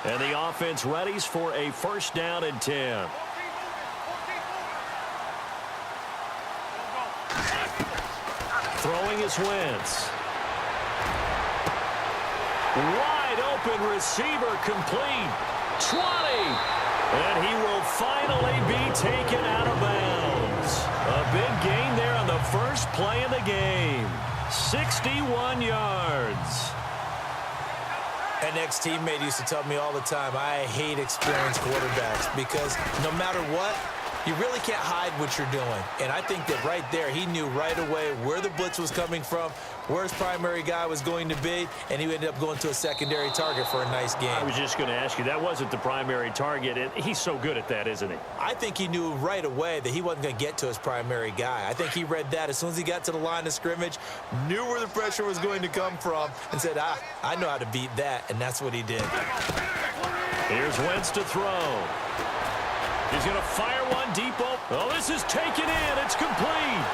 And the offense readies for a first down and 10. Throwing is Wentz. Wide open receiver complete. 20. And he will finally be taken out of bounds. A big gain there on the first play of the game. 61 yards. An ex-teammate used to tell me all the time, I hate experienced quarterbacks because no matter what, you really can't hide what you're doing. And I think that right there, he knew right away where the blitz was coming from, where his primary guy was going to be, and he ended up going to a secondary target for a nice game. I was just going to ask you, that wasn't the primary target, and he's so good at that, isn't he? I think he knew right away that he wasn't going to get to his primary guy. I think he read that as soon as he got to the line of scrimmage, knew where the pressure was going to come from, and said, I know how to beat that, and that's what he did. Here's Wentz to throw. He's going to fire one deep open. Oh, this is taken in. It's complete.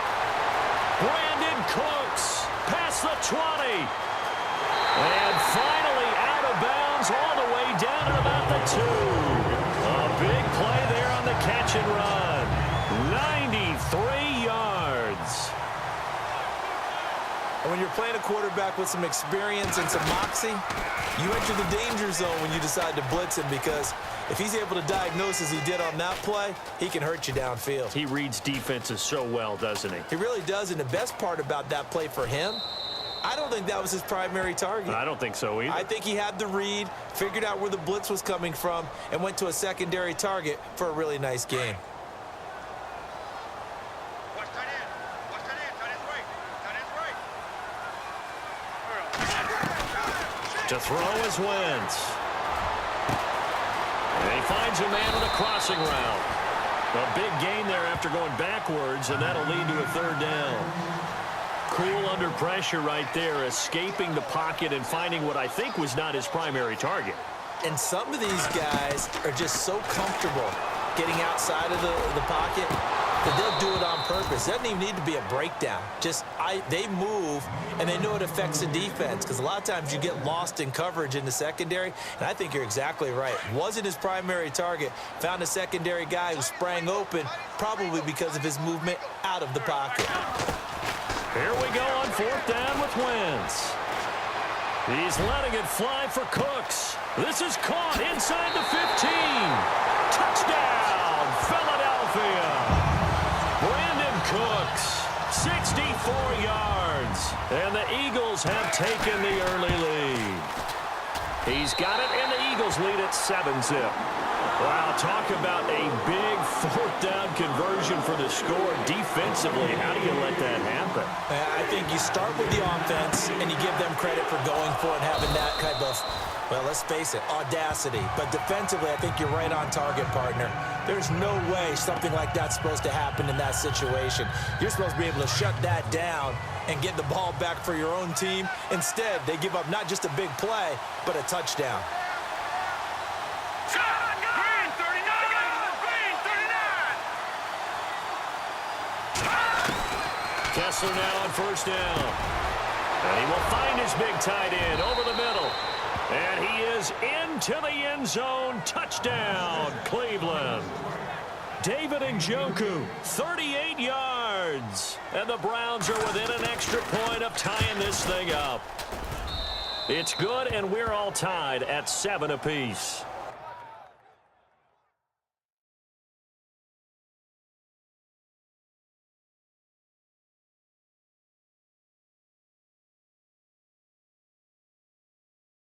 Brandon Cooks past the 20. And finally out of bounds all the way down at about the 2. A big play there on the catch and run. 93 yards. And when you're playing a quarterback with some experience and some moxie, you enter the danger zone when you decide to blitz him because if he's able to diagnose as he did on that play, he can hurt you downfield. He reads defenses so well, doesn't he? He really does, and the best part about that play for him, I don't think that was his primary target. I don't think so either. I think he had the read, figured out where the blitz was coming from, and went to a secondary target for a really nice game. To throw is Wentz. And he finds a man on the crossing route. A big gain there after going backwards, and that'll lead to a third down. Cool under pressure right there, escaping the pocket and finding what I think was not his primary target. And some of these guys are just so comfortable getting outside of the pocket that they'll do it on purpose. It doesn't even need to be a breakdown. They move, and they know it affects the defense because a lot of times you get lost in coverage in the secondary, and I think you're exactly right. Wasn't his primary target. Found a secondary guy who sprang open, probably because of his movement out of the pocket. Here we go on fourth down with Wentz. He's letting it fly for Cooks. This is caught inside the 15. Touchdown, Philadelphia. Brandon Cooks, 64 yards. And the Eagles have taken the early lead. He's got it, and the Eagles lead at 7-zip. Wow, talk about a big fourth down conversion for the score defensively. How do you let that happen? I think you start with the offense, and you give them credit for going for it, having that kind of, well, let's face it, audacity. But defensively, I think you're right on target, partner. There's no way something like that's supposed to happen in that situation. You're supposed to be able to shut that down and get the ball back for your own team. Instead, they give up not just a big play, but a touchdown. Kessler now on first down. And he will find his big tight end over the middle. And he is into the end zone. Touchdown, Cleveland. David Njoku, 38 yards. And the Browns are within an extra point of tying this thing up. It's good, and we're all tied at 7 apiece.